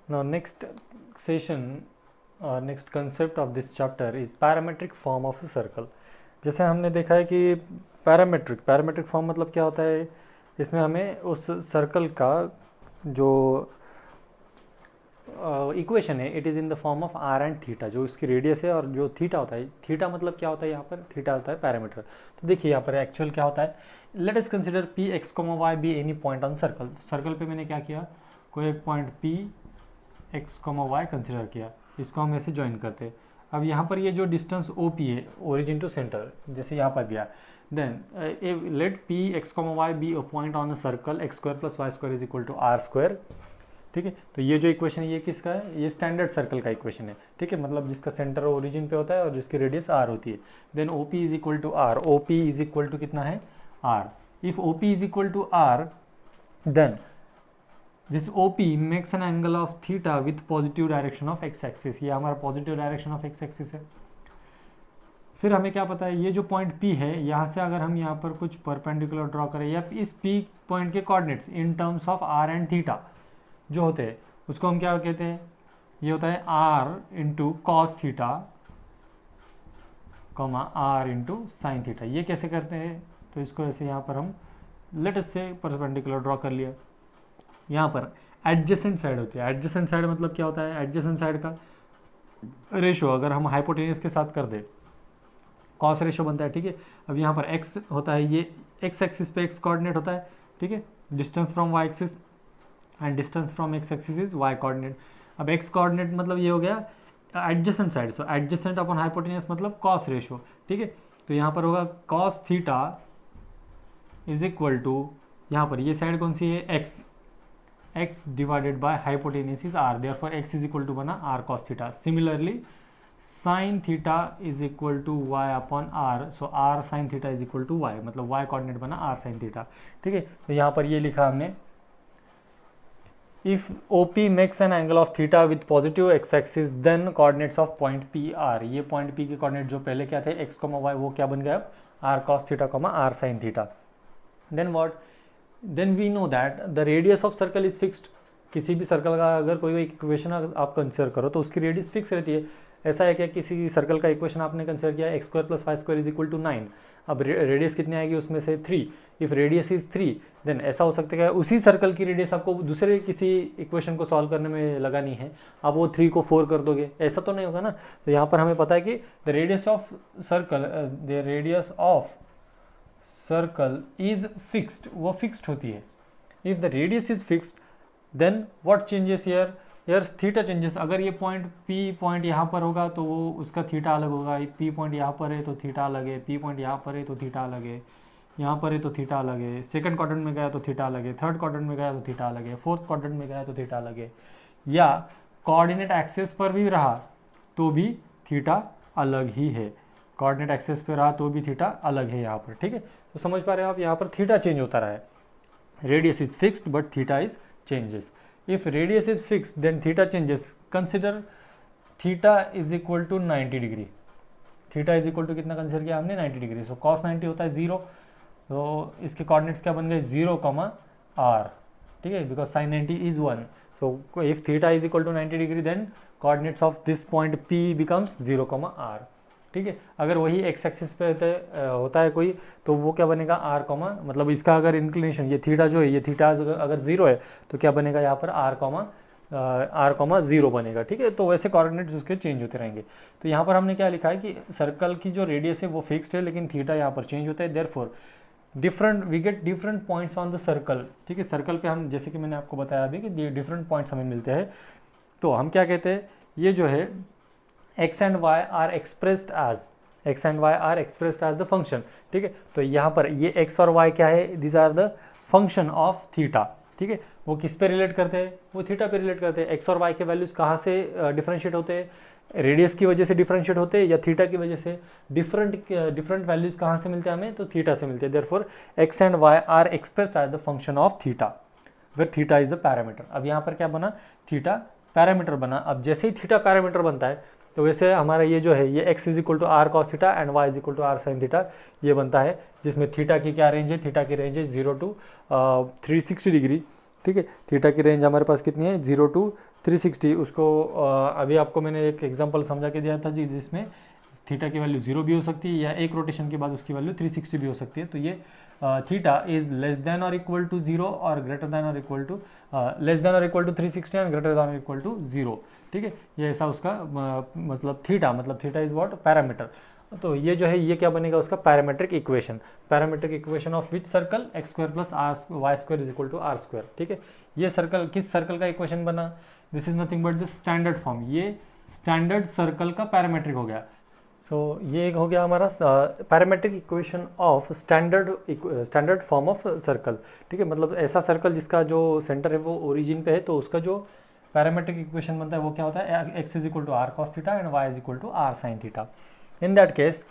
Now next session or next concept of this chapter is parametric form of a circle. जैसे हमने देखा है कि पैरामेट्रिक फॉर्म मतलब क्या होता है, इसमें हमें उस सर्कल का जो इक्वेशन है it is in the form of R and theta, जो इसकी रेडियस है और जो थीटा होता है, थीटा मतलब क्या होता है यहाँ पर, थीटा होता है पैरामीटर। तो देखिए यहाँ पर एक्चुअल क्या होता है, let us consider P X comma Y be any point on circle. Circle पे मैंने क्या किया, कोई एक point P X comma Y consider किया, इसको हम ऐसे ज्वाइन करते हैं। अब यहाँ पर ये जो डिस्टेंस ओ पी है, ओरिजिन टू सेंटर, जैसे यहाँ पर दिया, then let P X comma Y be a point on a circle x square plus Y square is equal to are square. ठीक है, तो ये जो इक्वेशन है ये किसका है, ये स्टैंडर्ड सर्कल का इक्वेशन है। ठीक है, मतलब जिसका सेंटर ओरिजिन पे होता है और जिसकी रेडियस आर होती है। Then O P is equal to R, O P is equal to कितना है, R. If O P is equal to R, then this O P makes an angle of theta with positive direction of X axis. ये हमारा positive direction of X axis है। फिर हमें क्या पता है, ये जो पॉइंट P है, यहाँ से अगर हम यहाँ पर कुछ परपेंडिकुलर ड्रॉ करें या इस P पॉइंट के coordinates in terms of R and theta जो होते हैं, उसको हम क्या कहते हैं, ये होता है R into cos theta comma R into sine theta. ये कैसे करते हैं, तो इसको ऐसे यहाँ पर हम लेटेस्ट से परपेंडिकुलर ड्रॉ कर लिया। यहाँ पर एडजेसेंट साइड होती है, एडजेसेंट साइड मतलब क्या होता है, एडजेसेंट साइड का रेशो अगर हम हाइपोटेनियस के साथ कर दे, कॉस रेशो बनता है। ठीक है, अब यहाँ पर x होता है, ये x एक्सिस पे x कोऑर्डिनेट होता है। ठीक है, distance from y axis and distance from x axis is y coordinate. अब x कोऑर्डिनेट मतलब ये हो गया adjacent side, so adjacent upon hypotenuse मतलब कॉस रेशो। ठीक है, तो यहाँ पर होगा cos theta is equal to, यहाँ पर ये साइड कौन सी है, x divided by hypotenuse is r, therefore x is equal to बना r cos theta. Similarly sine theta is equal to y upon r, so r sine theta is equal to y, मतलब y coordinate बना r sine theta. ठीक है, तो यहाँ पर ये लिखा हमने, if O P makes an angle of theta with positive x axis then coordinates of point P are. ये पॉइंट पी के कोऑर्डिनेट जो पहले क्या थे एक्स कॉमा वाई, वो क्या बन गया अब r cos theta comma r sine theta. Then what, then we know that the radius of circle is fixed. किसी भी सर्कल का अगर कोई इक्वेशन आप कंसिडर करो तो उसकी रेडियस फिक्स रहती है। ऐसा है क्या, किसी सर्कल का इक्वेशन आपने कंसिडर किया x square plus Y square is equal to 9, अब रेडियस कितनी आएगी उसमें से 3। इफ रेडियस इज 3, देन ऐसा हो सकता है उसी सर्कल की रेडियस आपको दूसरे किसी इक्वेशन को सॉल्व करने में लगानी है, आप वो 3 को 4 कर दोगे, ऐसा तो नहीं होगा ना। तो यहाँ पर हमें पता है कि the radius of circle, the radius of circle is fixed, वो फिक्स्ड होती है। If the radius is fixed then what changes here, यार थीटा चेंजेस। अगर ये पॉइंट P पॉइंट यहाँ पर होगा तो वो उसका थीटा अलग होगा, P पॉइंट यहाँ पर है तो थीटा अलग है, P पॉइंट यहाँ पर है तो थीटा अलग है, यहाँ पर है तो थीटा अलग है, सेकंड क्वाड्रेंट में गया तो थीटा अलग है, थर्ड क्वाड्रेंट में गया तो थीटा अलग है, फोर्थ क्वाड्रेंट में गया तो थीटा अलग है, या कोऑर्डिनेट एक्सेस पर भी रहा तो भी थीटा अलग ही है, कोऑर्डिनेट एक्सेस पर रहा तो भी थीटा अलग है यहाँ पर। ठीक है, तो समझ पा रहे हो आप, यहाँ पर थीटा चेंज होता रहा है। Radius is fixed but theta is changes. If radius is fixed, then theta changes. Consider theta is equal to 90 degree. Theta is equal to कितना कंसिडर किया हमने, 90 डिग्री। सो cos 90 होता है 0, तो इसके कोऑर्डिनेट्स क्या बन गए 0 कॉमा आर। ठीक है, because sine 90 is 1, so if theta is equal to 90 degree then coordinates of this point P becomes 0 comma r. ठीक है, अगर वही एक्स एक्सिस पे होता है कोई, तो वो क्या बनेगा आर कॉमा, मतलब इसका अगर इंक्लिनेशन, ये थीटा जो है, ये थीटा अगर 0 है तो क्या बनेगा यहाँ पर आर कॉमा 0 बनेगा। ठीक है, तो वैसे कोऑर्डिनेट्स उसके चेंज होते रहेंगे। तो यहाँ पर हमने क्या लिखा है कि सर्कल की जो रेडियस है वो फिक्स्ड है, लेकिन थीटा यहाँ पर चेंज होता है, therefore different we get different points on the circle. ठीक है, सर्कल पे हम, जैसे कि मैंने आपको बताया अभी कि डिफरेंट पॉइंट्स हमें मिलते हैं, तो हम क्या कहते हैं, ये जो है x and y are expressed as the function। ठीक है, तो यहाँ पर ये x और y क्या है, these are the function of theta। ठीक है, वो किस पे रिलेट करते हैं, वो थीटा पे रिलेट करते हैं। x और y के वैल्यूज कहाँ से डिफरेंशिएट होते हैं, रेडियस की वजह से डिफरेंशिएट होते हैं या थीटा की वजह से। डिफरेंट वैल्यूज कहाँ से मिलते हैं हमें, तो थीटा से मिलते हैं। Therefore x and y are expressed as the function of theta where theta is the parameter। अब यहाँ पर क्या बना, थीटा पैरामीटर बना। अब जैसे ही थीटा पैरामीटर बनता है तो वैसे हमारा ये जो है ये x is equal to r cos theta and y is equal to r sine theta ये बनता है, जिसमें थीटा की क्या रेंज है, थीटा की रेंज है 0 to 360 डिग्री ठीक है। थीटा की रेंज हमारे पास कितनी है 0 to 360। उसको अभी आपको मैंने एक एग्जांपल समझा के दिया था जी, जिसमें थीटा की वैल्यू 0 भी हो सकती है या एक रोटेशन के बाद उसकी वैल्यू 360 भी हो सकती है। तो ये थीटा इज लेस देन और इक्वल टू 0 और ग्रेटर देन और इक्वल टू लेस देन और equal to 360 and greater than और इक्वल टू 0। ठीक है, ये ऐसा उसका मतलब थीटा इज व्हाट पैरामीटर। तो ये जो है ये क्या बनेगा उसका parametric equation of which circle x square plus r y square is equal to are square. ठीक है, ये सर्कल किस सर्कल का इक्वेशन बना, this is nothing but the standard form, ये स्टैंडर्ड सर्कल का पैरामीट्रिक हो गया। सो ये एक हो गया हमारा parametric equation of standard form of circle. ठीक है, मतलब ऐसा सर्कल जिसका जो सेंटर है वो ओरिजिन पे है, तो उसका जो पैरामीट्रिक इक्वेशन बनता है वो क्या होता है, x is equal to r cos theta and y is equal to r sine theta. In that case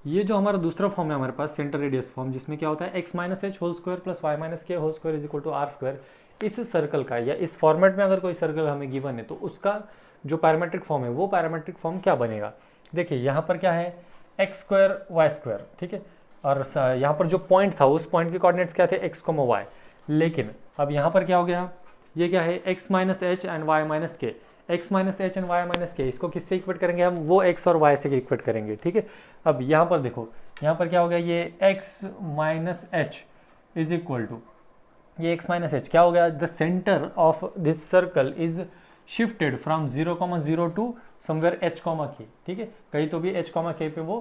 ये जो हमारा दूसरा फॉर्म है हमारे पास सेंटर रेडियस फॉर्म, जिसमें क्या होता है x minus h whole square plus y minus k whole square is equal to are square, इस सर्कल का या इस फॉर्मेट में अगर कोई सर्कल हमें गिवन है तो उसका जो पैरामीट्रिक फॉर्म है वो पैरामीट्रिक फॉर्म क्या बनेगा। देखिए यहाँ पर क्या है एक्स स्क्वायर वाई स्क्वायर, ठीक है, और यहाँ पर जो पॉइंट था उस पॉइंट के कोऑर्डिनेट्स क्या थे एक्स कोमा वाई, लेकिन अब यहाँ पर क्या हो गया, ये क्या है x minus h and y minus k, x minus h and y minus k, इसको किससे इक्वेट करेंगे हम, वो एक्स और वाई से इक्वेट करेंगे। ठीक है, अब यहाँ पर देखो यहाँ पर क्या हो गया, ये x minus h is equal to ये एक्स माइनस एच क्या हो गया, the centre of this circle is shifted from 0,0 to somewhere h, k. ठीक है, कहीं तो भी h, के पे वो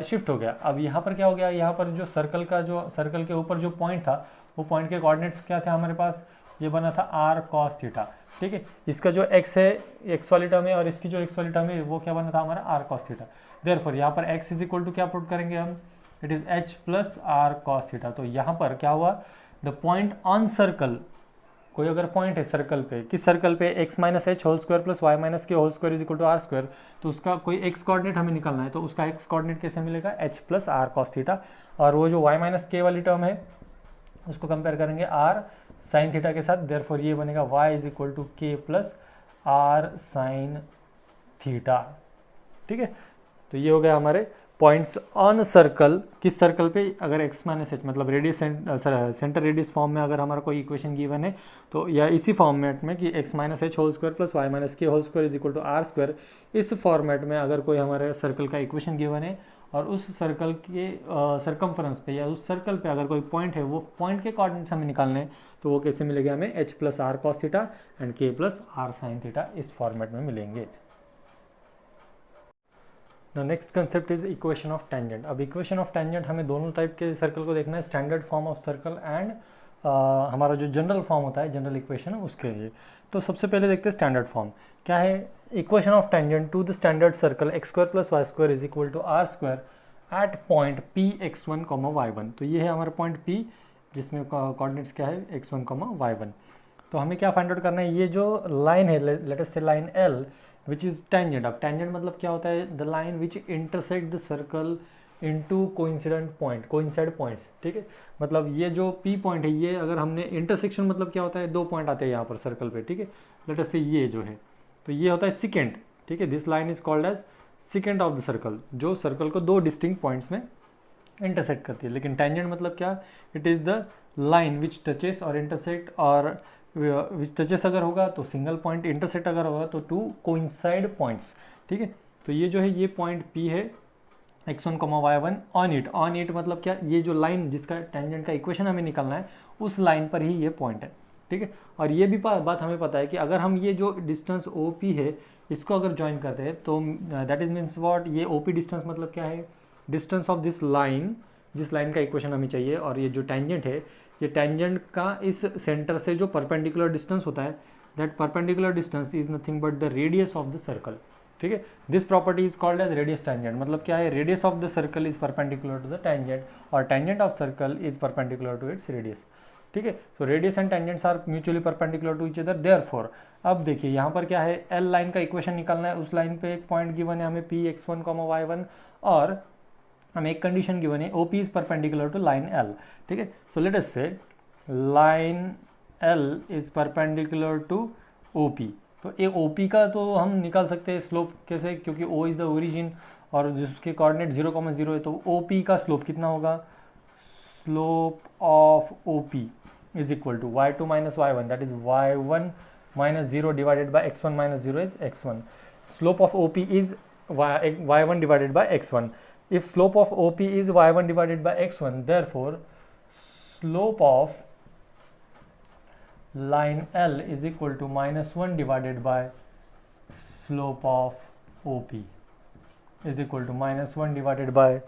शिफ्ट हो गया। अब यहाँ पर क्या हो गया, यहाँ पर जो सर्कल के ऊपर जो पॉइंट था वो पॉइंट के कोऑर्डिनेट्स क्या थे हमारे पास, ये बना था r cos थीटा। ठीक है, इसका जो x है x वाली टर्म है और इसकी जो x वाली टर्म है वो क्या बना था हमारा r cos थीटा। देयरफॉर यहाँ पर x इज इक्वल टू क्या पुट करेंगे हम, it is h plus r cos theta. तो यहाँ पर क्या हुआ, द पॉइंट ऑन सर्कल, कोई अगर पॉइंट है सर्कल पे, किस सर्कल पे, x minus h whole square plus y minus k whole square is equal to are square, तो उसका कोई एक्स कोऑर्डिनेट हमें निकालना है, तो उसका एक्स कोऑर्डिनेट कैसे मिलेगा, h plus r cos theta, और वो जो वाई माइनस के वाली टर्म है उसको कंपेयर करेंगे आर साइन थीटा के साथ। देयरफॉर ये बनेगा वाई इज इक्वल टू के प्लस आर साइन थीटा। ठीक है, तो ये हो गया हमारे पॉइंट्स ऑन सर्कल, किस सर्कल पे, अगर एक्स माइनस एच मतलब रेडियस सेंटर रेडियस फॉर्म में अगर हमारा कोई इक्वेशन गिवन है तो, या इसी फॉर्मेट में कि x minus h whole square plus y minus k whole square is equal to are square, इस फॉर्मेट में अगर कोई हमारे सर्कल का इक्वेशन गिवन है और उस सर्कल के सर्कमफ्रेंस पे या उस सर्कल पे अगर कोई पॉइंट है, वो पॉइंट के कोऑर्डिनेट्स हमें निकालने हैं, तो वो कैसे मिलेगा हमें, h plus r cos theta and k plus r sine theta, इस फॉर्मेट में मिलेंगे। Next concept is equation of tangent. अब इक्वेशन ऑफ टेंजेंट हमें दोनों टाइप के सर्कल को देखना है, standard form of circle and हमारा जो जनरल फॉर्म होता है, जनरल इक्वेशन उसके लिए। तो सबसे पहले देखते हैं स्टैंडर्ड फॉर्म क्या है, equation of tangent to the standard circle x square plus Y square is equal to are square at point P x1, y1। तो ये है हमारा पॉइंट P जिसमें कोऑर्डिनेट्स क्या है x1, y1। तो हमें क्या फाइंड आउट करना है, ये जो लाइन है, let us say line L which is tangent. अब टेंजेंट मतलब क्या होता है, the line which intersect the circle into coincident point, coincide points. ठीक है, मतलब ये जो P पॉइंट है, ये अगर हमने इंटरसेक्शन मतलब क्या होता है, दो पॉइंट आते हैं यहाँ पर सर्कल पे। ठीक है, लेट अस से ये जो है, तो ये होता है सिकेंड। ठीक है, this line is called as secant of the circle, जो सर्कल को दो डिस्टिंक्ट पॉइंट्स में इंटरसेक्ट करती है। लेकिन टेंजेंट मतलब क्या, it is the line which touches और इंटरसेक्ट, और विच टचेस अगर होगा तो सिंगल पॉइंट, इंटरसेक्ट अगर होगा तो टू कोइंसाइड पॉइंट्स। ठीक है, तो ये जो है ये पॉइंट P है x1, y1 ऑन इट मतलब क्या, ये जो लाइन जिसका टेंजेंट का इक्वेशन हमें निकालना है उस लाइन पर ही ये पॉइंट है। ठीक है, और ये भी बात हमें पता है कि अगर हम ये जो डिस्टेंस OP है इसको अगर ज्वाइन करते हैं तो दैट इज मीन्स व्हाट, ये OP डिस्टेंस मतलब क्या है, डिस्टेंस ऑफ दिस लाइन, जिस लाइन का इक्वेशन हमें चाहिए, और ये जो टेंजेंट है, ये टेंजेंट का इस सेंटर से जो परपेंडिकुलर डिस्टेंस होता है, that perpendicular distance is nothing but the radius of the circle. ठीक है, this property is called as radius tangent. मतलब क्या है, radius of the circle is perpendicular to the tangent और tangent of circle is perpendicular to its radius. ठीक है, so radius and tangents are mutually perpendicular to each other. Therefore अब देखिए यहाँ पर क्या है, L लाइन का इक्वेशन निकालना है, उस लाइन पे एक पॉइंट गिवन है हमें P x1, y1, और हमें एक कंडीशन गिवन है OP is perpendicular to line L। ठीक है, so let us say line L is perpendicular to OP। तो एक OP का तो हम निकाल सकते हैं स्लोप कैसे, क्योंकि O इज द ओरिजिन और जिसके कोऑर्डिनेट 0,0 है, तो OP का स्लोप कितना होगा, slope of OP is equal to y2 minus y1, that is y1 minus 0 divided by x1 minus 0 is x1. Slope of OP is y1 divided by x1. If slope of OP is y1 divided by x1, therefore slope of line L is equal to minus 1 divided by slope of OP is equal to minus 1 divided by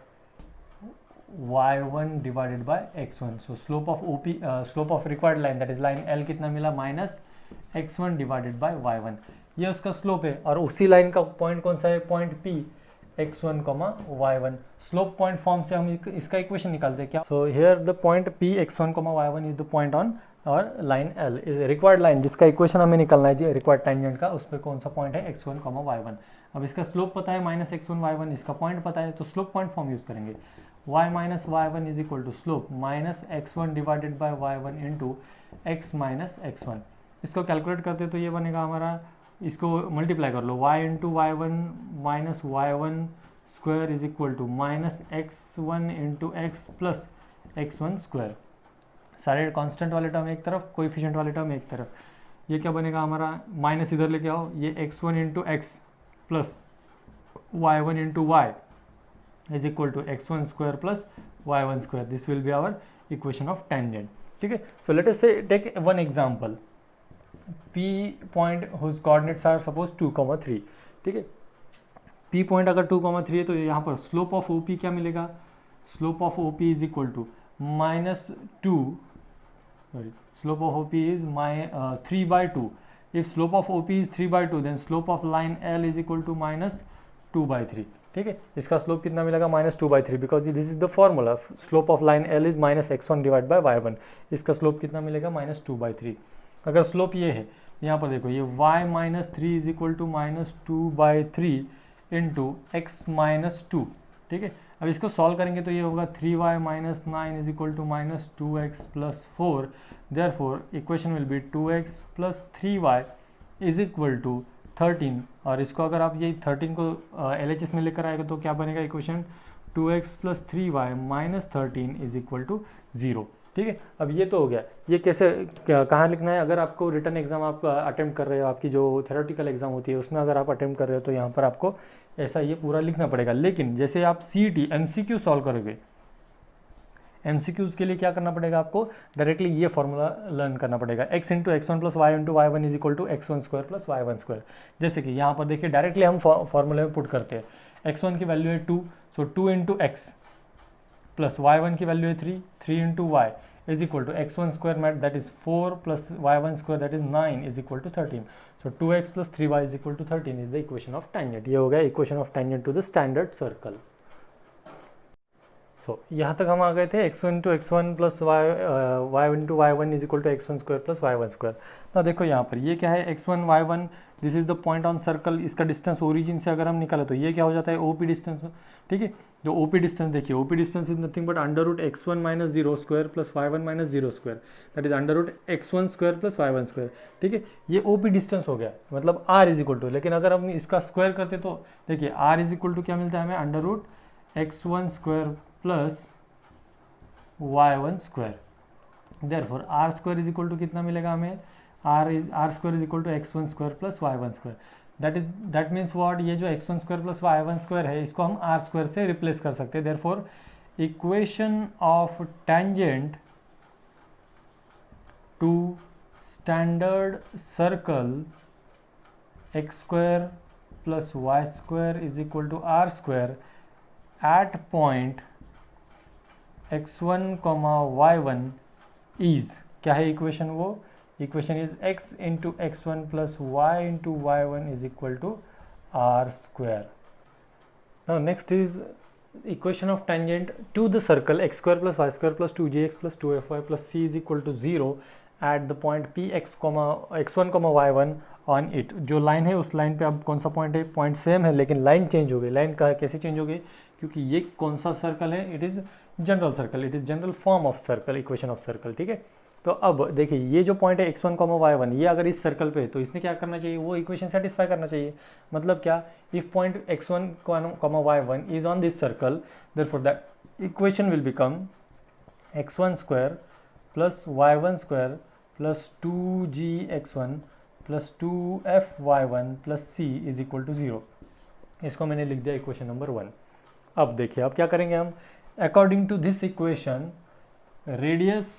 y1 divided by x1. So slope of OP, slope of required line, that is line L कितना मिला, minus x1 divided by y1. ये उसका slope है और उसी line का point कौन सा है, point P, x1, y1. Slope point form से हम इसका इक्वेशन निकालते हैं क्या. So here the point P, x1, y1 is the point on और line L is required line जिसका इक्वेशन हमें निकालना है जी रिक्वायर्ड टेंजेंट का. उस पर कौन सा पॉइंट है, x1, y1. अब इसका स्लोप पता है माइनस x1 y1, इसका पॉइंट पता है तो स्लोप पॉइंट फॉर्म यूज करेंगे. y minus y1 is equal to slope minus x1 divided by y1 into x minus x1. इसको कैलकुलेट करते तो ये बनेगा हमारा, इसको मल्टीप्लाई कर लो, y into y1 minus y1 square is equal to minus x1 into x plus x1 square. सारे कांस्टेंट वाले टर्म एक तरफ, कोएफिशिएंट वाले टर्म एक तरफ. ये क्या बनेगा हमारा, माइनस इधर लेके आओ, ये x1 into x plus y1 into y is equal to x1 square plus y1 square. This will be our equation of tangent. ठीक है. So let us say take one example. P point whose coordinates are suppose 2, 3. ठीक है. P point अगर 2, 3 है तो यहाँ पर slope of OP क्या मिलेगा, slope of OP is equal to minus 2, sorry, slope of OP is 3 by 2. If slope of OP is 3 by 2, then slope of line L is equal to minus 2 by 3. ठीक है. इसका slope कितना मिलेगा, minus 2 by 3, because this is the formula. Slope of line L is minus x1 divide by y1. इसका slope कितना मिलेगा, minus 2 by 3. अगर slope ये है, यहाँ पर देखो ये y minus 3 is equal to minus 2 by 3 into x minus 2. ठीक है. अब इसको सॉल्व करेंगे तो ये होगा 3y minus 9 is equal to minus 2x plus 4. Therefore equation will be 2x plus 3y is equal to 13. और इसको अगर आप ये 13 को LHS में लेकर आएगा तो क्या बनेगा equation, 2x plus 3y minus 13 is equal to 0. ठीक है. अब ये तो हो गया. ये कैसे कहाँ लिखना है, अगर आपको रिटर्न एग्जाम आप अटेम्प्ट कर रहे हो, आपकी जो थ्योरेटिकल एग्जाम होती है उसमें अगर आप अटेम्प्ट कर रहे हो तो यहाँ पर आपको ऐसा ये पूरा लिखना पड़ेगा. लेकिन जैसे आप CET MCQ सॉल्व करोगे, MCQs के लिए क्या करना पड़ेगा आपको, डायरेक्टली ये फॉर्मूला लर्न करना पड़ेगा, x into x1 plus y into y1 is equal to x1 square plus y1 square. जैसे कि यहाँ पर देखिए डायरेक्टली हम फॉर्मूले में पुट करते हैं. x1 की वैल्यू है 2, सो 2 इंटू एक्स प्लस y1 की वैल्यू है 3, 3 into y is equal to x1 square that is 4 plus y1 square that is 9 is equal to 13. So 2x plus 3y is equal to 13 is the equation of tangent. ये हो गया equation of tangent to the standard circle. यहाँ तक हम आ गए थे x1 into x1 plus y into y1 is equal to x1 square plus y1 square. ना देखो यहाँ पर ये क्या है, x1 y1 this is the point on circle. इसका डिस्टेंस ओरिजिन से अगर हम निकाले तो ये क्या हो जाता है, OP डिस्टेंस. ठीक है. जो OP डिस्टेंस देखिए, OP distance is nothing but under root x1 minus 0 square plus y1 minus 0 square that is under root x1 square plus y1 square. ठीक है. ये OP डिस्टेंस हो गया, मतलब r इज इक्वल टू. लेकिन अगर हम इसका स्क्वायर करते तो देखिए r इज इक्वल टू क्या मिलता है हमें, under root x1 square plus y1 square. Therefore r square is equal to कितना मिलेगा हमें, r square is equal to x1 square plus y1 square. That means what, ये जो x1 square plus y1 square है इसको हम r square से replace कर सकते हैं. Therefore equation of tangent to standard circle x square plus y square is equal to r square at point x1, y1 is क्या है इक्वेशन, वो equation is x into x1 plus y into y1 is equal to r square. Now next is equation of tangent to the circle x square plus y square plus 2gx plus 2fy plus c is equal to 0 at the point p x1, y1 on it. जो line है उस line पे अब कौन सा point है, point same है लेकिन लाइन चेंज हो गई. लाइन का कैसे चेंज हो गई, क्योंकि ये कौन सा सर्कल है, it is general circle, it is general form of circle, equation of circle. ठीक है. तो अब देखिए ये जो पॉइंट है x1, y1 ये अगर इस सर्कल पे है तो इसने क्या करना चाहिए, वो इक्वेशन सेटिस्फाई करना चाहिए. मतलब क्या, if point x1, y1 is on this circle, therefore that equation will become x1 square plus y1 square plus 2gx1 plus 2fy1 plus c is equal to 0। इसको मैंने लिख दिया इक्वेशन नंबर 1। अब देखिए अब क्या करेंगे हम, according to this equation radius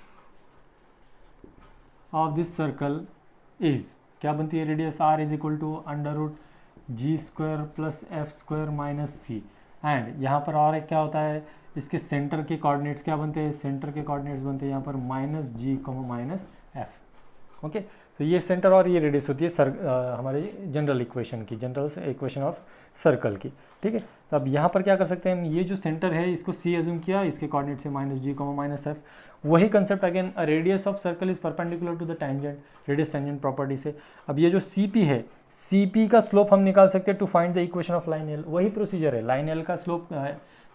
of this circle is, क्या बनती है radius, r is equal to under root g square plus f square minus c. And यहाँ पर और एक क्या होता है, इसके सेंटर के कोऑर्डिनेट्स क्या बनते हैं, सेंटर के कोऑर्डिनेट्स बनते हैं यहाँ पर minus g minus F. Okay, तो ये सेंटर और ये रेडियस होती है हमारे जनरल इक्वेशन की, जनरल इक्वेशन ऑफ सर्कल की। ठीक है, तो अब यहाँ पर क्या कर सकते हैं हम, ये जो सेंटर है इसको सी एज्यूम किया, इसके कोऑर्डिनेट्स है माइनस जी माइनस एफ। वही concept again, radius of circle is perpendicular to the tangent, radius tangent property से। अब ये जो सी पी है, सी पी का स्लोप हम निकाल सकते हैं to find the equation of line L. वही प्रोसीजर है, लाइन एल का स्लोप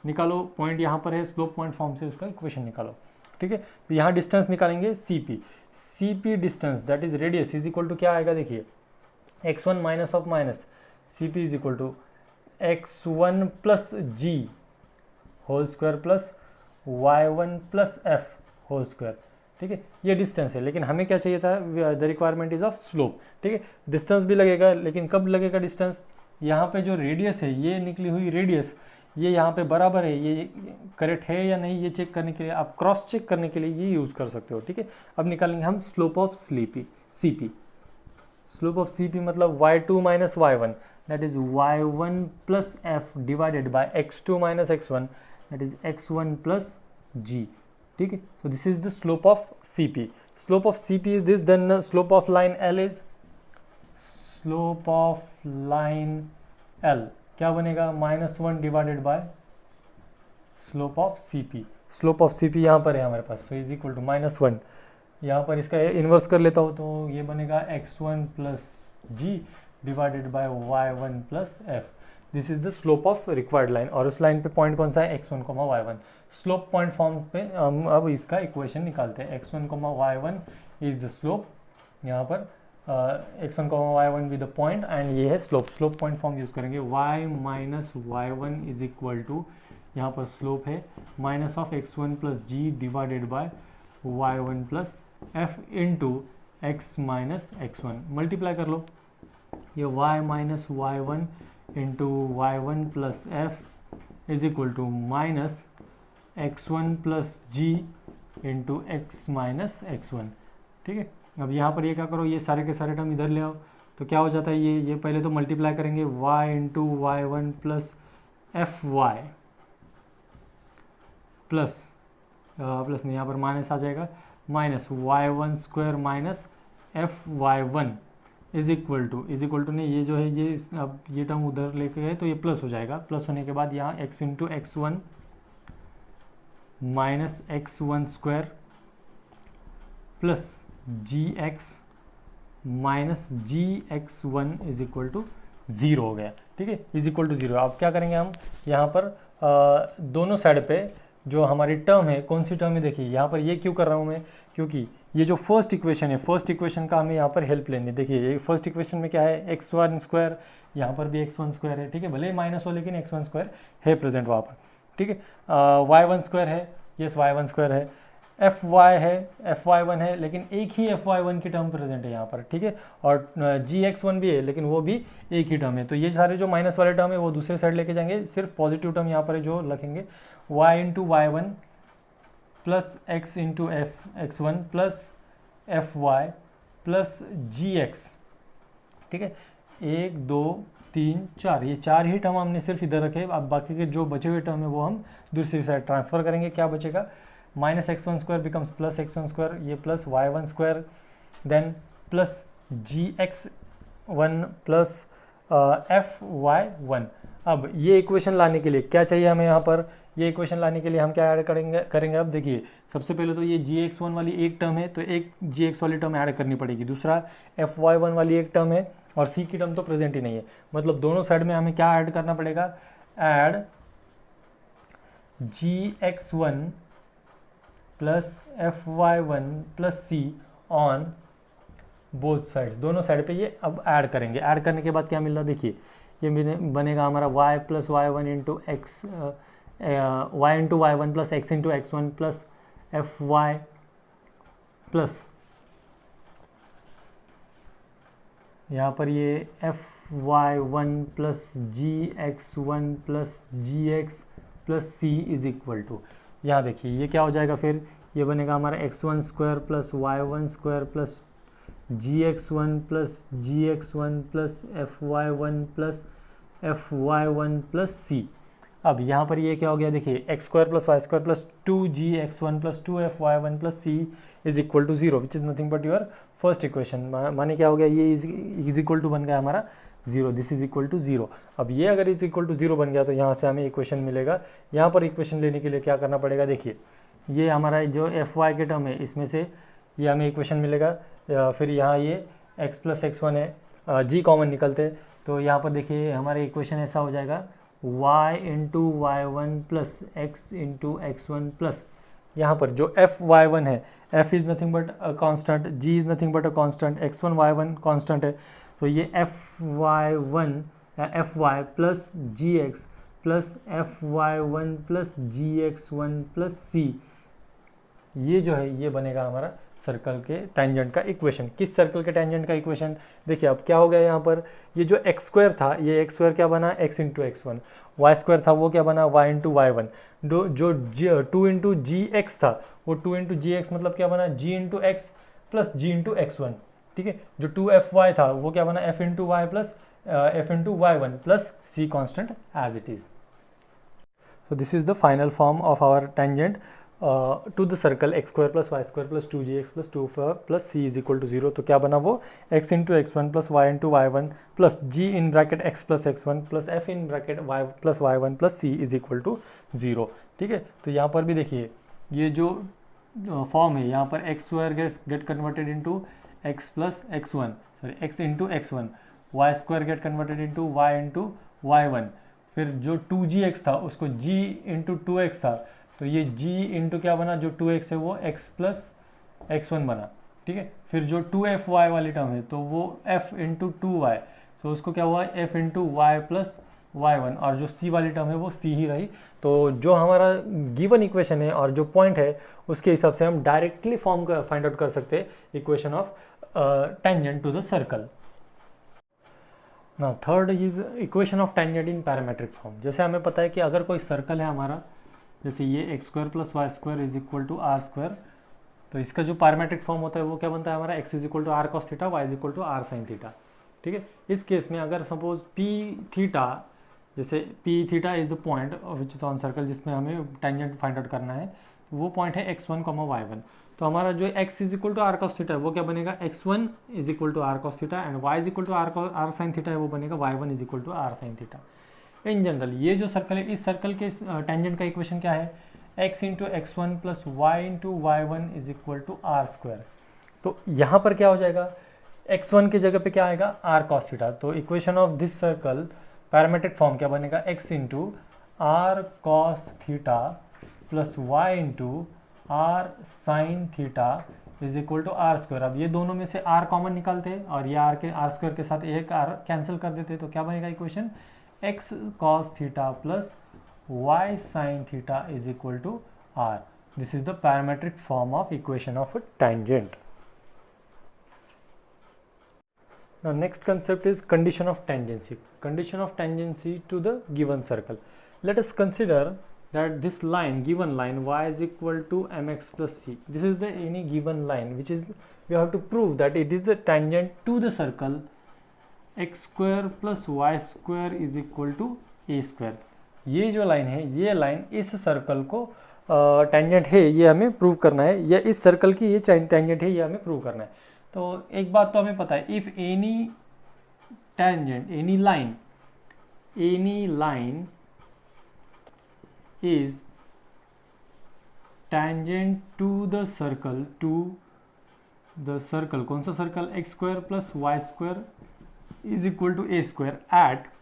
निकालो, पॉइंट यहाँ पर है, स्लोप पॉइंट फॉर्म से उसका इक्वेशन निकालो। ठीक है, तो यहाँ डिस्टेंस निकालेंगे C P distance that is radius is equal to क्या आएगा, देखिए x1 minus of minus C P is equal to x1 plus g whole square plus y1 plus f whole square. ठीक है, ये डिस्टेंस है, लेकिन हमें क्या चाहिए था, the requirement is of slope. ठीक है, डिस्टेंस भी लगेगा, लेकिन कब लगेगा डिस्टेंस, यहाँ पे जो रेडियस है, ये निकली हुई रेडियस, ये यहाँ पे बराबर है, ये करेक्ट है या नहीं, ये चेक करने के लिए, आप क्रॉस चेक करने के लिए ये यूज़ कर सकते हो। ठीक है, अब निकालेंगे हम slope of C P. Slope of C P मतलब y2 minus y1 that is y1 plus f divided by x2 minus x1 that is x1 plus g। ठीक है, so this is the slope of CP. Slope of CP is this, then slope of line L is, slope of line L क्या बनेगा, -1 divided by slope of CP। Slope of CP यहाँ पर है हमारे पास, so is equal to -1। यहाँ पर इसका inverse कर लेता हूँ तो ये बनेगा x1 plus g divided by y1 plus f. This is the slope of required line, और उस लाइन पे पॉइंट कौन सा है, x1, y1। Slope point form पे हम अब इसका इक्वेशन निकालते हैं, x1, y1 is the slope, यहाँ पर x1, y1 with the point, and ये है slope. Slope point form use करेंगे, y minus y1 is equal to, यहाँ पर स्लोप है minus of x1 plus g divided by y1 plus f into x minus x1। Multiply कर लो, ये y minus y1 into y1 plus f is equal to minus x1 plus g into x minus x1। ठीक है, अब यहाँ पर ये क्या करो, ये सारे के सारे टर्म इधर ले आओ, तो क्या हो जाता है, ये पहले तो मल्टीप्लाई करेंगे y into y1 plus f y plus नहीं, यहाँ पर माइनस आ जाएगा, minus y1 square minus f y1 is equal to नहीं, ये जो है ये अब ये टर्म उधर लेके गए तो ये प्लस हो जाएगा। प्लस होने के बाद यहाँ x into x1 minus x1 square plus gx minus gx1 is equal to 0 हो गया। ठीक है, इज इक्वल टू 0। अब क्या करेंगे हम, यहाँ पर दोनों साइड पे जो हमारी टर्म है, कौन सी टर्म है, देखिए यहाँ पर ये क्यों कर रहा हूँ मैं, क्योंकि ये जो फर्स्ट इक्वेशन है, फर्स्ट इक्वेशन का हमें यहाँ पर हेल्प लेनी। देखिए ये फर्स्ट इक्वेशन में क्या है, x1 स्क्वायर, यहाँ पर भी x1 स्क्वायर है। ठीक है, भले ही माइनस हो लेकिन x1 स्क्वायर है प्रेजेंट वहाँ पर। ठीक है, y1 स्क्वायर है, यस y1 स्क्वायर है, fy है, fy1 है, लेकिन एक ही fy1 की टर्म प्रेजेंट है यहाँ पर। ठीक है, और gx1 भी है, लेकिन वो भी एक ही टर्म है। तो ये सारे जो माइनस वाले टर्म है वो दूसरे साइड लेके जाएंगे, सिर्फ पॉजिटिव टर्म यहाँ पर है जो लिखेंगे, y into y1 plus x into x1 plus fy plus gx। ठीक है, 1 2 3 4, ये 4 ही टर्म हमने सिर्फ इधर रखे। अब बाकी के जो बचे हुए टर्म है वो हम दूसरी साइड ट्रांसफर करेंगे। क्या बचेगा, minus x1 square becomes plus x1 square, ये plus y1 square, then plus gx1 plus fy1। अब ये इक्वेशन लाने के लिए क्या चाहिए हमें, यहाँ पर ये इक्वेशन लाने के लिए हम क्या ऐड करेंगे। अब देखिए सबसे पहले तो ये gx1 वाली एक टर्म है तो एक gx वाली टर्म ऐड करनी पड़ेगी, दूसरा fy1 वाली एक टर्म है और c की टर्म तो प्रेजेंट ही नहीं है, मतलब दोनों साइड में हमें क्या ऐड करना पड़ेगा, add gx1 plus fy1 plus c on both sides. दोनों साइड पे ये अब ऐड करेंगे। ऐड करने के बाद क्या मिल रहा है, देखिए ये बनेगा हमारा y plus y1 into x, y into y1 plus x into x1 plus fy plus यहाँ पर ये Fy1 plus Gx1 plus Gx plus C is equal to, यहाँ देखिए ये क्या हो जाएगा, फिर ये बनेगा हमारा x1 square plus y1 square plus gx1 plus gx1 plus Fy1 plus Fy1 plus C। अब यहाँ पर ये क्या हो गया, देखिए x square plus Y square plus 2gx1 plus 2Fy1 plus C is equal to 0 which is nothing but your first equation. माने क्या हो गया, ये इज इक्वल टू बन गया हमारा 0, दिस इज इक्वल टू 0। अब ये अगर इज इक्वल टू 0 बन गया तो यहाँ से हमें इक्वेशन मिलेगा। यहाँ पर इक्वेशन लेने के लिए क्या करना पड़ेगा, देखिए ये हमारा जो Fy के टर्म है इसमें से ये हमें इक्वेशन मिलेगा, फिर यहाँ ये x प्लस x1 है, g कॉमन निकलते तो यहाँ पर देखिए हमारा इक्वेशन ऐसा हो जाएगा y into y1 plus x into x1 plus यहाँ पर जो Fy1 है, f is nothing but a constant, g is nothing but a constant, x1 y1 constant है, तो ये Fy1 Fy plus gx plus Fy1 plus gx1 plus c, ये जो है ये बनेगा हमारा सर्कल के टेंजेंट का इक्वेशन। किस सर्कल के टेंजेंट का इक्वेशन, देखिए अब क्या हो गया यहाँ पर, ये जो एक्स स्क्वायर था ये एक्स स्क्वायर क्या बना x into x1, Y square था वो क्या बना y इंटू y1, जो 2 इंटू जी एक्स था वो 2 इंटू जी एक्स मतलब क्या बना g into x plus g into x1, ठीक है। जो 2Fy था वो क्या बना f into y plus f into y1 plus c constant as it is. So this is the final form of our tangent to the circle x square plus y square plus 2gx plus 2 plus c is equal to 0। तो क्या बना वो x into x1 plus y into y1 plus g in bracket x plus x1 plus f in bracket y plus y1 plus c is equal to 0, ठीक है। तो यहाँ पर भी देखिए ये जो फॉर्म है यहाँ पर x square get converted into x plus x1, sorry x into x1, y square get converted into y into y1, फिर जो 2gx था उसको g इंटू 2x था तो ये g इंटू क्या बना, जो 2x है वो x प्लस x1 बना, ठीक है। फिर जो 2Fy वाली टर्म है तो वो f इंटू 2y, तो उसको क्या हुआ f into y plus y1, और जो c वाली टर्म है वो c ही रही। तो जो हमारा गिवन इक्वेशन है और जो पॉइंट है उसके हिसाब से हम डायरेक्टली फॉर्म फाइंड आउट कर सकते हैं equation of tangent to the circle. ना third is equation of tangent in parametric form. जैसे हमें पता है कि अगर कोई सर्कल है हमारा, जैसे ये x square plus Y square is equal to are square, तो इसका जो पैरामेट्रिक फॉर्म होता है वो क्या बनता है हमारा, x is equal to r cos theta, y is equal to r sine theta, ठीक है। इस केस में अगर सपोज पी थीटा, जैसे p theta is the point which is on circle जिसमें हमें टेंजेंट फाइंड आउट करना है, वो पॉइंट है x1, y1, तो हमारा जो x is equal to r cos theta है वो क्या बनेगा, x1 is equal to r cos theta, and y is equal to r sine theta है वो बनेगा y1 is equal to r sine theta. In general ये जो circle है इस सर्कल के टेंजेंट का इक्वेशन क्या है, x into x1 plus y into y1 is equal to are square. तो यहाँ पर क्या हो जाएगा, x1 की जगह पे क्या आएगा, आर कॉस थीटा, तो equation of this circle parametric form क्या बनेगा, x into r cos theta plus y into r sine theta is equal to are square. अब ये दोनों में से आर कॉमन निकालते हैं और ये आर स्क्वायर के साथ एक आर कैंसिल कर देते हैं, तो क्या बनेगा equation, x cos theta plus y sine theta is equal to r. This is the parametric form of equation of tangent. Now next concept is condition of tangency. Condition of tangency to the given circle. Let us consider that this line, given line y is equal to mx plus c. This is the any given line which is, we have to prove that it is a tangent to the circle x square plus y square is equal to a square. ये जो line है ये line इस circle को tangent है, ये हमें prove करना है, या इस सर्कल की ये टेंजेंट है ये हमें प्रूव करना है। तो एक बात तो हमें पता है, if any tangent any line is tangent to the circle, कौन सा circle, x square plus Y square is equal to a square at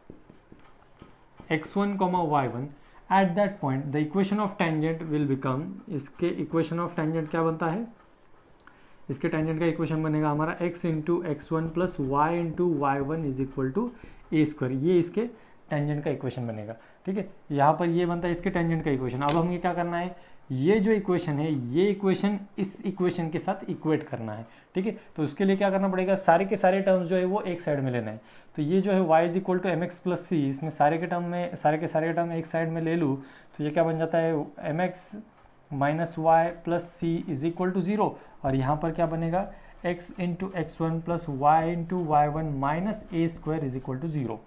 x1, y1, at that point the equation of tangent will become, इसके equation of tangent क्या बनता है, इसके tangent का equation बनेगा हमारा x into x1 plus y into y1 is equal to a square, ये इसके टेंजेंट का इक्वेशन बनेगा, ठीक है। यहाँ पर ये बनता है इसके टेंजेंट का इक्वेशन। अब हमें क्या करना है, ये जो इक्वेशन है, ये इक्वेशन इस इक्वेशन के साथ इक्वेट करना है, ठीक है। तो उसके लिए क्या करना पड़ेगा, सारे के सारे टर्म्स जो है वो एक साइड में लेना है। तो ये जो है y is equal to m x plus c, इसमें सारे के सारे टर्म एक साइड में ले लूँ तो ये क्या बन जाता है, m x minus y plus c is equal to 0, और यहाँ पर क्या बनेगा, x into x one plus y into y one minus a square is equal to 0।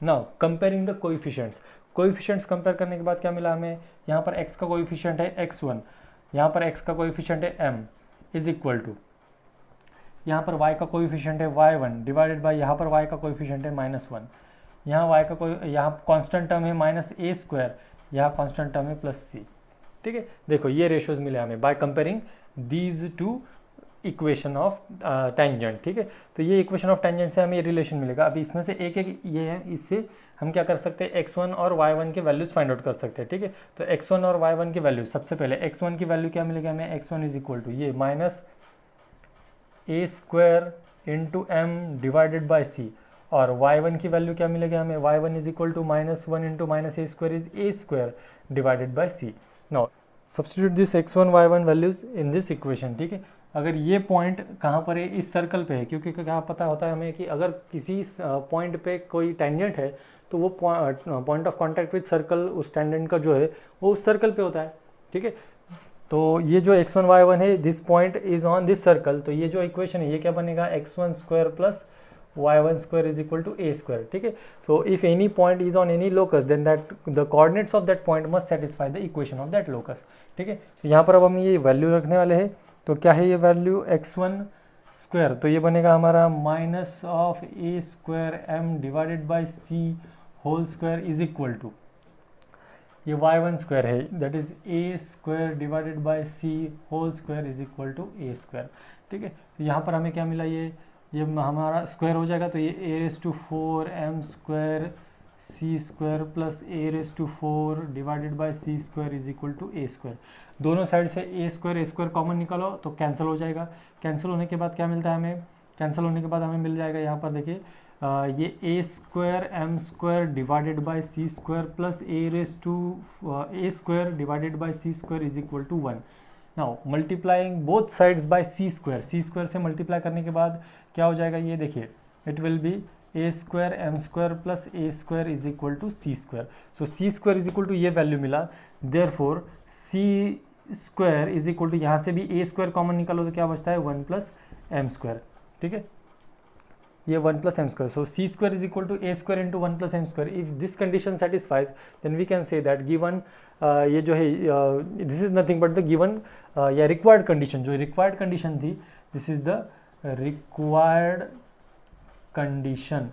Now comparing the coefficients, coefficients compare करने के बाद क्या मिला हमें, यहाँ पर x का कोइफिशिएंट है x1, यहाँ पर x का कोइफिशिएंट है m इज इक्वल टू, यहाँ पर y का कोइफिशिएंट है y1 डिवाइडेड बाय यहाँ पर y का कोइफिशिएंट है -1, यहाँ y का यहाँ कांस्टेंट टर्म है माइनस ए स्क्वायर, यहाँ कांस्टेंट टर्म है प्लस सी, ठीक है। देखो ये रेशियोज मिले हमें by comparing these two equation of tangent, ठीक है। तो ये इक्वेशन ऑफ टेंजेंट से हमें ये रिलेशन मिलेगा। अभी इसमें से एक एक ये है, इससे हम क्या कर सकते हैं, x1 और y1 के वैल्यूज फाइंड आउट कर सकते हैं, ठीक है। तो x1 और y1 की वैल्यूज, सबसे पहले x1 की वैल्यू क्या मिलेगी हमें, x1 इज इक्वल टू ये minus a square into m divided by c, और y1 की वैल्यू क्या मिलेगी हमें, y1 is equal to -1 into minus a square is a square divided by c. Now substitute this x1 y1 values in this equation, ठीक है। अगर ये point कहाँ पर है, इस सर्कल पे है, क्योंकि क्या पता होता है हमें कि अगर किसी पॉइंट पे कोई टेंजेंट है तो वो point of contact with circle, उस टेंजेंट का जो है वो उस सर्कल पे होता है, ठीक है। तो ये जो x1 y1 है, this point is on this circle, तो ये जो इक्वेशन है ये क्या बनेगा, x1 square plus y1 square is equal to a square, ठीक है। So if any point is on any locus then that the coordinates of that point must satisfy the equation of that locus, ठीक है। तो यहाँ पर अब हम ये वैल्यू रखने वाले हैं, तो क्या है ये वैल्यू x1 स्क्वायर, तो ये बनेगा हमारा minus of a square m divided by c whole square is equal to, ये y1 स्क्वायर है, that is a square divided by c whole square is equal to a square, ठीक है। तो यहाँ पर हमें क्या मिला, ये हमारा स्क्वायर हो जाएगा, तो ये a raise to 4 m square c square plus a raise to 4 divided by c square is equal to a square. दोनों साइड से ए स्क्वायर कॉमन निकालो तो कैंसिल हो जाएगा। कैंसिल होने के बाद क्या मिलता है हमें, कैंसिल होने के बाद हमें मिल जाएगा यहाँ पर देखिए, ये a square m square divided by c square plus a raise to a square divided by c square is equal to 1। Now multiplying both sides by c square से मल्टीप्लाई करने के बाद क्या हो जाएगा, ये देखिए, it will be a square m square plus a square is equal to c square. So c square is equal to ये वैल्यू मिला, therefore c square is equal to, यहाँ से भी ए स्क्वायर कॉमन निकालो तो क्या बचता है 1 प्लस एम स्क्वायर, ठीक है, ये 1 plus m square. So c square is equal to a square into 1 plus m square. If this condition satisfies then we can say that given, ये जो है this is nothing but the given या required condition, जो required condition थी, this is the required condition,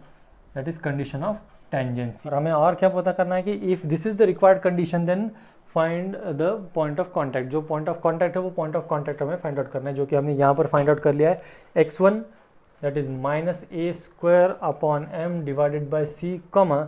that is condition of tangency. और हमें और क्या पता करना है कि if this is the required condition then find the point of contact, जो पॉइंट ऑफ कॉन्टैक्ट है वो पॉइंट ऑफ कॉन्टैक्ट हमें फाइंड आउट करना है, जो कि हमने यहाँ पर फाइंड आउट कर लिया है, x1 that is minus a square upon m divided by c comma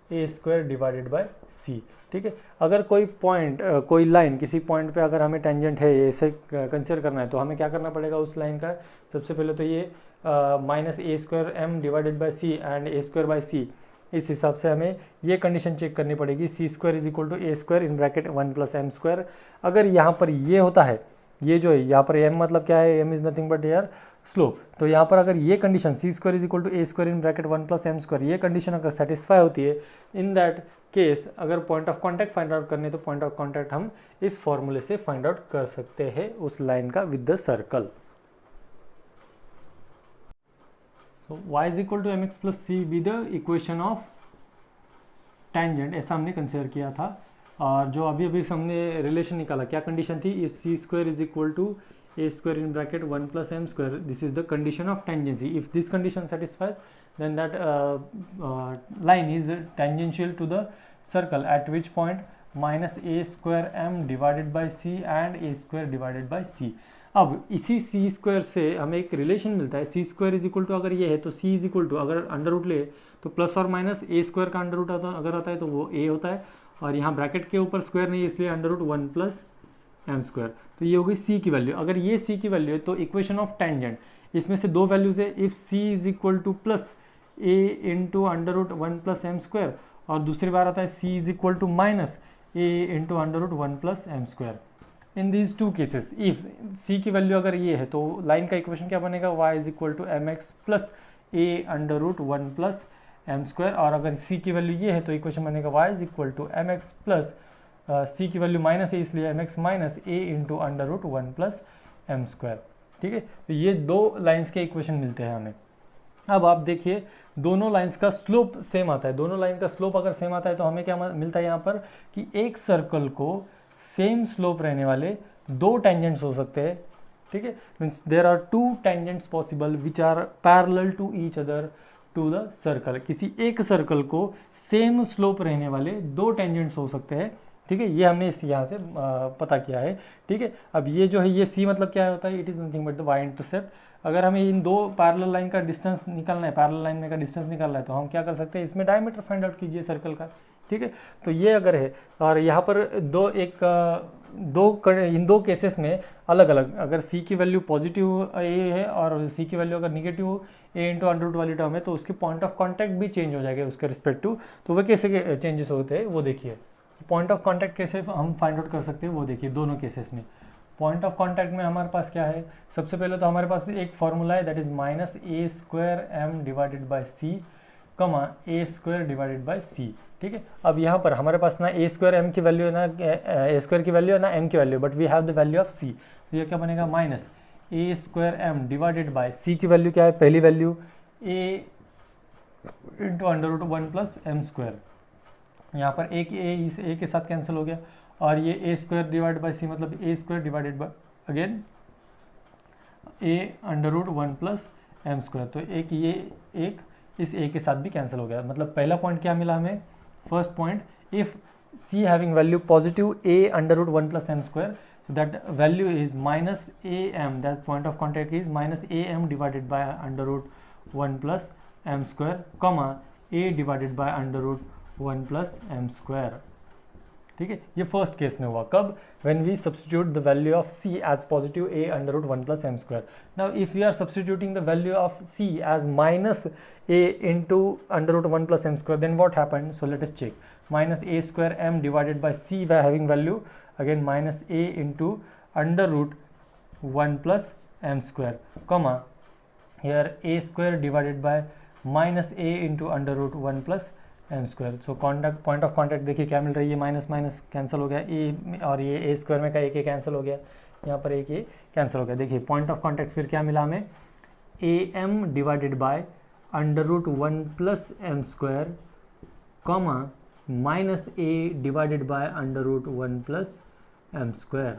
a square divided by c, ठीक है। अगर कोई पॉइंट कोई लाइन किसी पॉइंट पे अगर हमें टेंजेंट है ऐसे कंसिडर करना है तो हमें क्या करना पड़ेगा उस लाइन का, सबसे पहले तो ये minus a square m divided by c and a square by c, इस हिसाब से हमें ये कंडीशन चेक करनी पड़ेगी, c square is equal to a square in bracket 1 plus m square. अगर यहाँ पर ये होता है, ये जो है यहाँ पर एम मतलब क्या है, m is nothing but here slope, तो यहाँ पर अगर ये condition c square is equal to a square in bracket 1 plus m square, ये कंडीशन अगर सेटिस्फाई होती है, इन दैट केस अगर point of contact find out करने तो पॉइंट ऑफ कॉन्टैक्ट हम इस फॉर्मूले से फाइंड आउट कर सकते हैं उस लाइन का with the circle. So y is equal to mx plus c be the equation of tangent, ऐसा हमने कंसिडर किया था। और जो अभी हमने रिलेशन निकाला, क्या कंडीशन थी, if c square is equal to a square in bracket 1 plus m square, this is the condition of tangency. If this condition satisfies then that line is tangential to the circle at which point minus a square m divided by c and a square divided by c। अब इसी c square से हमें एक relation मिलता है, c square is equal to अगर ये है तो c इज इक्वल टू, अगर अंडर रूट ले तो प्लस और माइनस a स्क्वायर का अंडर रूट अगर आता है तो वो a होता है, और यहाँ ब्रैकेट के ऊपर स्क्वायर नहीं है इसलिए under root 1 plus m square, तो ये होगी c की वैल्यू। अगर ये c की वैल्यू है तो इक्वेशन ऑफ टेंजेंट, इसमें से दो वैल्यूज है, if c is equal to plus a into under root 1 plus m square, और दूसरी बार आता है c is equal to minus a into under root 1 plus m square. In these two cases if c की value अगर ये है तो लाइन का इक्वेशन क्या बनेगा, y is equal to m x plus a under root one plus m square, और अगर c की वैल्यू ये है तो इक्वेशन बनेगा y is equal to m x plus c की वैल्यू माइनस है इसलिए m x minus a into under root one plus m square. ठीक है, तो ये दो लाइन्स के इक्वेशन मिलते हैं हमें। अब आप देखिए दोनों लाइंस का स्लोप सेम आता है, दोनों लाइन का स्लोप अगर सेम आता है तो हमें क्या मिलता है यहाँ पर कि एक सर्कल को सेम स्लोप रहने वाले दो टेंजेंट्स हो सकते हैं। ठीक है, means there are two tangents possible which are parallel to each other to the circle. किसी एक सर्कल को सेम स्लोप रहने वाले दो टेंजेंट्स हो सकते हैं। ठीक है, ये हमने इस यहाँ से पता किया है। ठीक है, अब ये जो है ये सी मतलब क्या होता है, it is nothing but the y intercept. अगर हमें इन दो पैरेलल लाइन का डिस्टेंस निकालना है, पैरेलल लाइन में का डिस्टेंस निकालना है तो हम क्या कर सकते हैं, इसमें डायमीटर फाइंड आउट कीजिए सर्कल का। ठीक है, तो ये अगर है और यहाँ पर इन दो केसेस में अलग अलग, अगर सी की वैल्यू पॉजिटिव ए है और सी की वैल्यू अगर निगेटिव ए इंटू अंडर रूट वाली टर्म है तो उसके पॉइंट ऑफ कॉन्टैक्ट भी चेंज हो जाएगा उसके रिस्पेक्टिव। तो वो कैसे चेंजेस होते हैं वो देखिए। पॉइंट ऑफ कॉन्टैक्ट कैसे हम फाइंड आउट कर सकते हैं वो देखिए दोनों केसेस में। पॉइंट ऑफ कॉन्टैक्ट में हमारे पास क्या है, सबसे पहले तो हमारे पास एक फॉर्मूला है that is minus a square m divided by c comma a square divided by c. ठीक है, अब यहाँ पर हमारे पास ना ए स्क्वायर एम की वैल्यू है ना ए स्क्वायर की वैल्यू है ना एम की value, but we have the value of c. तो ये क्या बनेगा, minus a square m divided by c की वैल्यू क्या है, पहली value a into under root one plus m square. यहाँ पर एक ए इस ए के साथ कैंसिल हो गया और ये a square divide by c मतलब a square divided by again a under root one plus m square. तो एक ये एक इस ए के साथ भी कैंसिल हो गया। मतलब पहला पॉइंट क्या मिला हमें, first point, if c having value positive a under root one plus m square so that value is minus am, that point of contact is minus am divided by under root 1 plus m square comma a divided by under root 1 plus m square। ठीक है, ये first case में हुआ कब, when we substitute the value of c as positive a under root 1 plus m square। now if we are substituting the value of c as minus a into under root 1 plus m square then what happened, so let us check। minus a square m divided by c by having value again minus a into under root 1 plus m square comma here a square divided by minus a into under root 1 plus m square। so point of contact देखिए क्या मिल रही है, minus minus cancel हो गया, ए और ये a square में का एक कैंसिल हो गया, यहाँ पर एक ए कैंसिल हो गया। देखिए पॉइंट ऑफ कॉन्टैक्ट फिर क्या मिला हमें, a m divided by under root one plus m square comma minus a divided by under root one plus m square.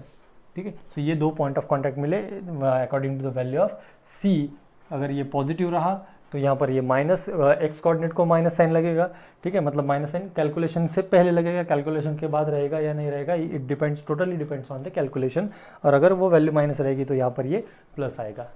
ठीक है, तो ये दो पॉइंट ऑफ कॉन्टैक्ट मिले according to the value of c. अगर ये पॉजिटिव रहा तो यहाँ पर ये माइनस एक्स कोऑर्डिनेट को माइनस साइन लगेगा। ठीक है, मतलब माइनस साइन कैलकुलेशन से पहले लगेगा, कैलकुलेशन के बाद रहेगा या नहीं रहेगा, it depends, totally depends on the calculation. और अगर वो वैल्यू माइनस रहेगी तो यहाँ पर ये प्लस आएगा।